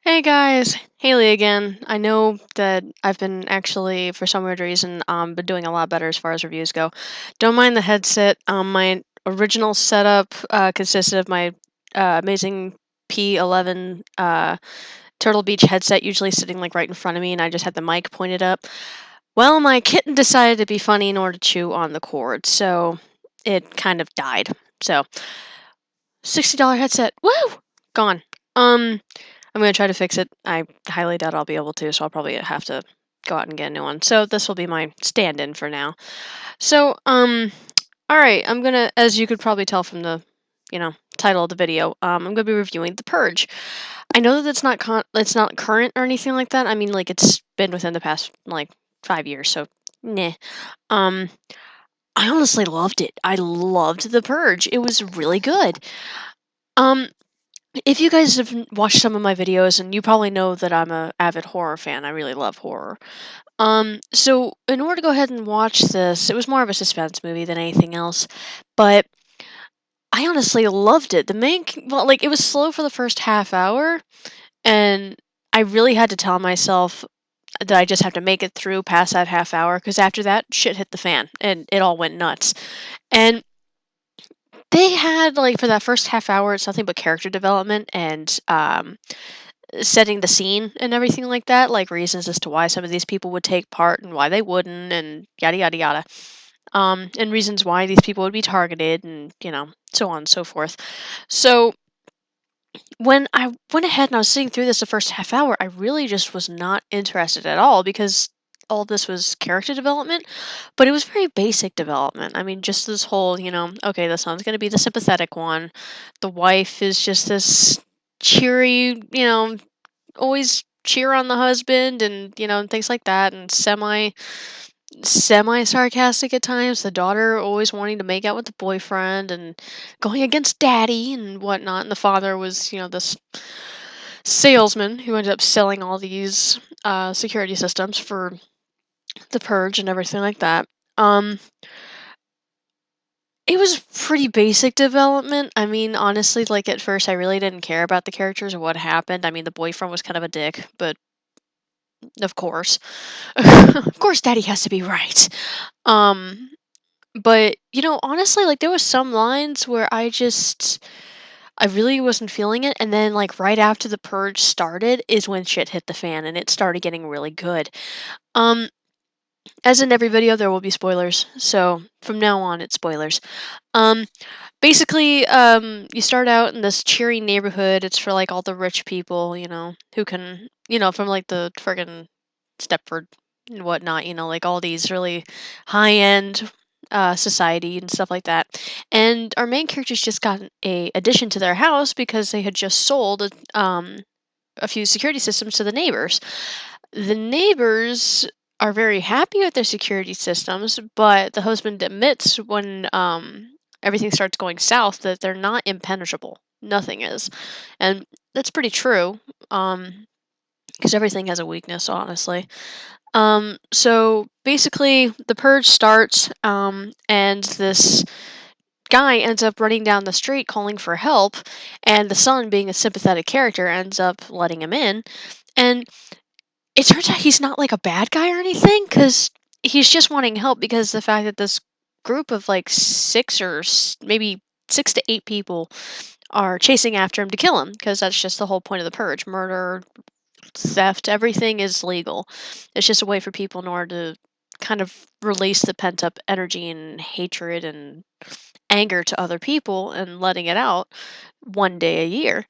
Hey guys, Haley again. I know that I've been actually, for some weird reason, been doing a lot better as far as reviews go. Don't mind the headset. My original setup consisted of my amazing P11 Turtle Beach headset, usually sitting like right in front of me, and I just had the mic pointed up. Well, my kitten decided to be funny in order to chew on the cord, so it kind of died. So, $60 headset, woo, gone. I'm gonna try to fix it. I highly doubt I'll be able to, so I'll probably have to go out and get a new one. So this will be my stand-in for now. So, all right, I'm gonna, as you could probably tell from the, title of the video, I'm gonna be reviewing The Purge. I know that it's not current or anything like that. I mean, like it's been within the past like 5 years, so nah. Um, I honestly loved it. I loved The Purge. It was really good. Um, if you guys have watched some of my videos, and you probably know that I'm a avid horror fan, I really love horror. So in order to go ahead and watch this, it was more of a suspense movie than anything else, but I honestly loved it. Well, like it was slow for the first half hour, and I really had to tell myself that I just have to make it through past that half hour because after that, shit hit the fan, and it all went nuts. And they had like for that first half hour, it's nothing but character development and setting the scene and everything like that, like reasons as to why some of these people would take part and why they wouldn't, and yada yada yada. And reasons why these people would be targeted, and so on and so forth. So when I went ahead and I was sitting through this the first half hour, I really just was not interested at all because all this was character development, but it was very basic development. I mean, just this whole, okay, the son's going to be the sympathetic one. The wife is just this cheery, always cheer on the husband and and things like that, and semi sarcastic at times, the daughter always wanting to make out with the boyfriend and going against daddy and whatnot, and the father was this salesman who ended up selling all these security systems for the purge and everything like that. um it was pretty basic development. I mean, honestly, like at first I really didn't care about the characters or what happened. I mean, the boyfriend was kind of a dick, but of course. Of course daddy has to be right. Um, but honestly, like there was some lines where I really wasn't feeling it, and then like right after the purge started is when shit hit the fan and it started getting really good. Um, as in every video there will be spoilers. So from now on it's spoilers. Um, basically, you start out in this cheery neighborhood. It's for like all the rich people, who can, from like the friggin' Stepford and whatnot, like all these really high end society and stuff like that. And our main characters just got a addition to their house because they had just sold a few security systems to the neighbors. The neighbors are very happy with their security systems, but the husband admits when everything starts going south that they're not impenetrable. Nothing is, and that's pretty true. Because everything has a weakness, honestly. So basically, the purge starts, and this guy ends up running down the street calling for help, and the son, being a sympathetic character, ends up letting him in. And it turns out he's not like a bad guy or anything, because he's just wanting help because the fact that this group of like maybe 6 to 8 people are chasing after him to kill him, because that's just the whole point of the purge. Murder, theft, everything is legal. It's just a way for people in order to kind of release the pent up energy and hatred and anger to other people and letting it out one day a year.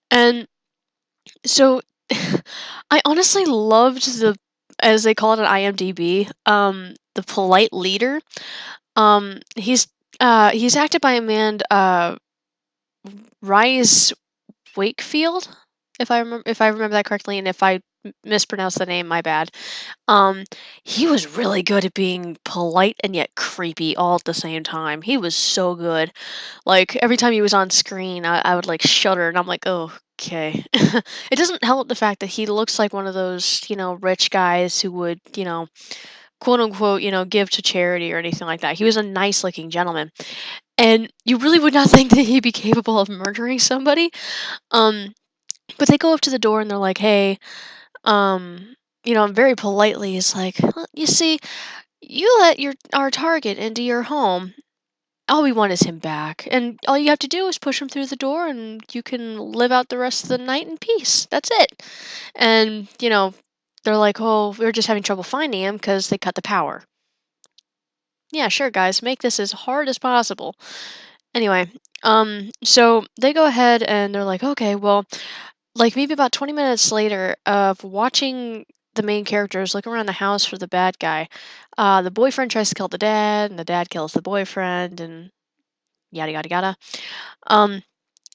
And so I honestly loved as they call it on IMDb, the polite leader. He's acted by a man, Rise Wakefield, if I remember that correctly, and if I mispronounce the name, my bad. Um, he was really good at being polite and yet creepy all at the same time. He was so good. Like every time he was on screen, I would like shudder, and I'm like, oh, okay. It doesn't help the fact that he looks like one of those, rich guys who would, quote unquote, give to charity or anything like that. He was a nice looking gentleman, and you really would not think that he'd be capable of murdering somebody. Um, But they go up to the door and they're like, "Hey," very politely, it's like, "Well, you see, you let our target into your home. All we want is him back, and all you have to do is push him through the door, and you can live out the rest of the night in peace. That's it." And they're like, "Oh, we're just having trouble finding him because they cut the power." Yeah, sure, guys, make this as hard as possible. Anyway, so they go ahead and they're like, "Okay, well," like maybe about 20 minutes later of watching the main characters look around the house for the bad guy, the boyfriend tries to kill the dad, and the dad kills the boyfriend, and yada yada yada. Um,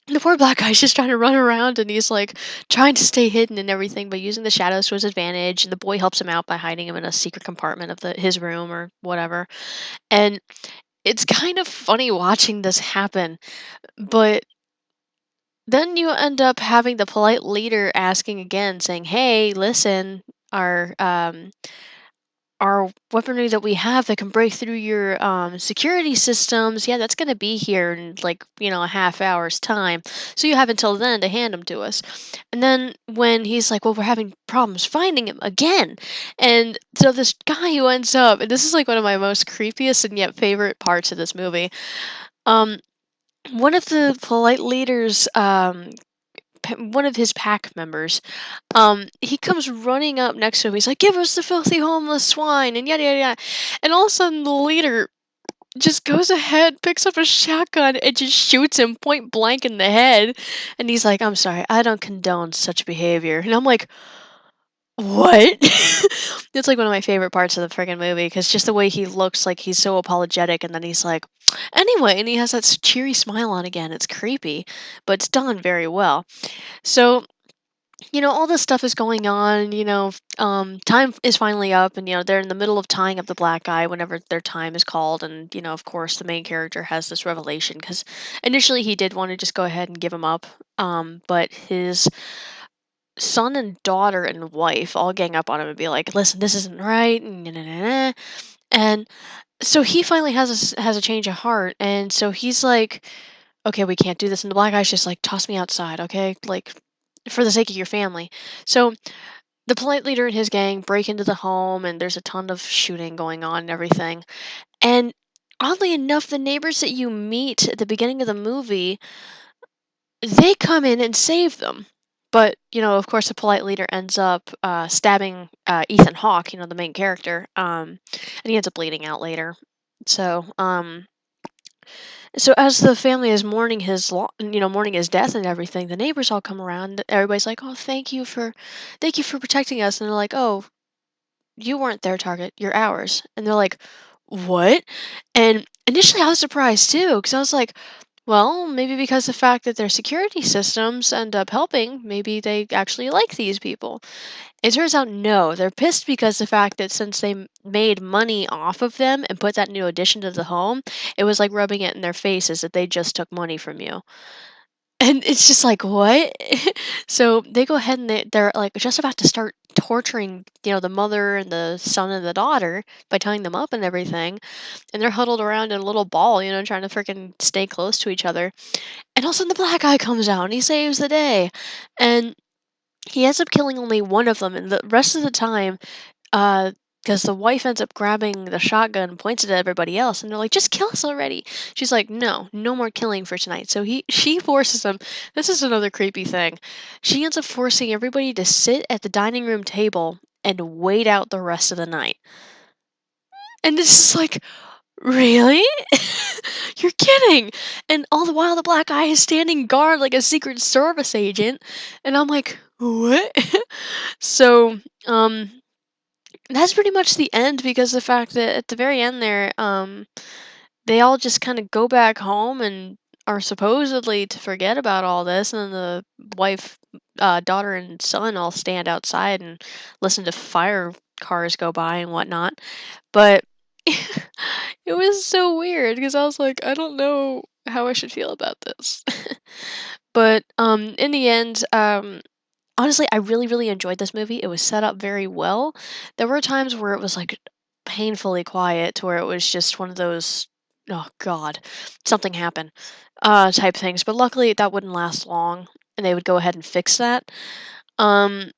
the poor black guy's just trying to run around, and he's like trying to stay hidden and everything, but using the shadows to his advantage. And the boy helps him out by hiding him in a secret compartment of his room or whatever. And it's kind of funny watching this happen, but then you end up having the polite leader asking again, saying, "Hey, listen, our our weaponry that we have that can break through your security systems, yeah, that's going to be here in like a half hour's time. So you have until then to hand them to us." And then when he's like, "Well, we're having problems finding him again," and so this guy who ends up, and this is like one of my most creepiest and yet favorite parts of this movie. Um, one of the polite leaders, one of his pack members, he comes running up next to him. He's like, "Give us the filthy homeless swine," and yada yada yada. And all of a sudden, the leader just goes ahead, picks up a shotgun, and just shoots him point blank in the head. And he's like, "I'm sorry, I don't condone such behavior." And I'm like, "What?" It's like one of my favorite parts of the friggin' movie because just the way he looks, like he's so apologetic, and then he's like, "Anyway," and he has that cheery smile on again. It's creepy, but it's done very well. So all this stuff is going on, time is finally up, and they're in the middle of tying up the black guy whenever their time is called. And of course the main character has this revelation because initially he did want to just go ahead and give him up, but his son and daughter and wife all gang up on him and be like, "Listen, this isn't right," and nah, nah, nah, nah. And so he finally has a change of heart, and so he's like, "Okay, we can't do this." And the black guy's just like, "Toss me outside, okay? Like, for the sake of your family." So the polite leader and his gang break into the home, and there's a ton of shooting going on and everything. And oddly enough, the neighbors that you meet at the beginning of the movie, they come in and save them. But of course, the polite leader ends up stabbing Ethan Hawke, the main character, and he ends up bleeding out later. So, so as the family is mourning mourning his death and everything, the neighbors all come around. Everybody's like, "Oh, thank you for protecting us." And they're like, "Oh, you weren't their target, you're ours." And they're like, "What?" And initially I was surprised too, because I was like, well, maybe because the fact that their security systems end up helping, maybe they actually like these people. It turns out no, they're pissed because the fact that since they made money off of them and put that new addition to the home, it was like rubbing it in their faces that they just took money from you. And it's just like, "What?" So they go ahead and they're like just about to start torturing, the mother and the son and the daughter by tying them up and everything. And they're huddled around in a little ball, trying to freaking stay close to each other. And all of a sudden the black guy comes out and he saves the day. And he ends up killing only one of them. And the rest of the time, because the wife ends up grabbing the shotgun and points it at everybody else, and they're like, "Just kill us already." She's like, "No, no more killing for tonight." So she forces them. This is another creepy thing. She ends up forcing everybody to sit at the dining room table and wait out the rest of the night. And this is like, really? You're kidding! And all the while, the black guy is standing guard like a Secret Service agent, and I'm like, what? So, that's pretty much the end because the fact that at the very end there, they all just kind of go back home and are supposedly to forget about all this, and then the wife, daughter, and son all stand outside and listen to fire cars go by and whatnot. But it was so weird because I was like, I don't know how I should feel about this. But in the end, honestly, I really, really enjoyed this movie. It was set up very well. There were times where it was like painfully quiet to where it was just one of those, "Oh God, something happened," type things. But luckily, that wouldn't last long. and they would go ahead and fix that. Um,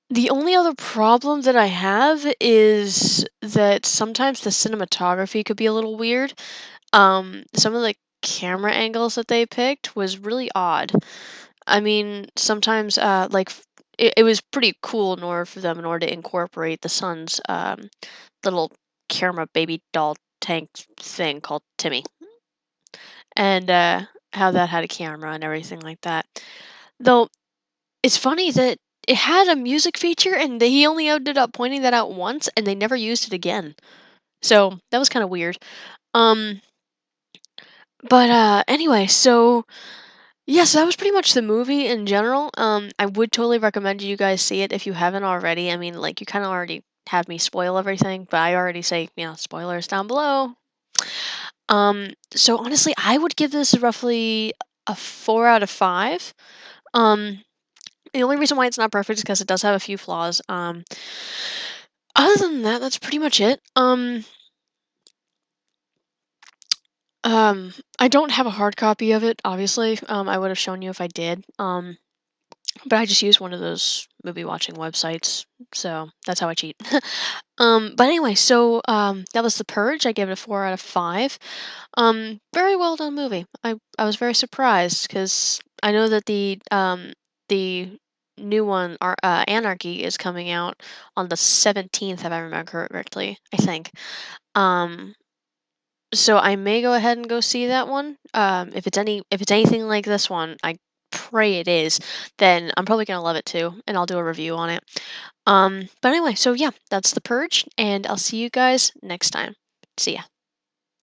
the only other problem that I have is that sometimes the cinematography could be a little weird. Some of the camera angles that they picked was really odd. I mean, sometimes, it was pretty cool in order for them in order to incorporate the son's little camera baby doll tank thing called Timmy, and how that had a camera and everything like that. Though it's funny that it had a music feature, and he only ended up pointing that out once, and they never used it again. So that was kind of weird. Um, but anyway, so yes, that was pretty much the movie in general. I would totally recommend you guys see it if you haven't already. I mean, like you kind of already have me spoil everything, but I already say, spoilers down below. So honestly, I would give this roughly a 4 out of 5. Um, the only reason why it's not perfect is because it does have a few flaws. Other than that, that's pretty much it. I don't have a hard copy of it, obviously. I would have shown you if I did. But I just use one of those movie watching websites, so that's how I cheat. But anyway, so that was The Purge. I gave it a 4 out of 5. Very well done movie. I was very surprised because I know that the new one, Anarchy, is coming out on the 17th, if I remember correctly. I think. Um, so I may go ahead and go see that one. If it's anything like this one, I pray it is, then I'm probably gonna love it too, and I'll do a review on it. But anyway, so yeah, that's The Purge, and I'll see you guys next time. See ya.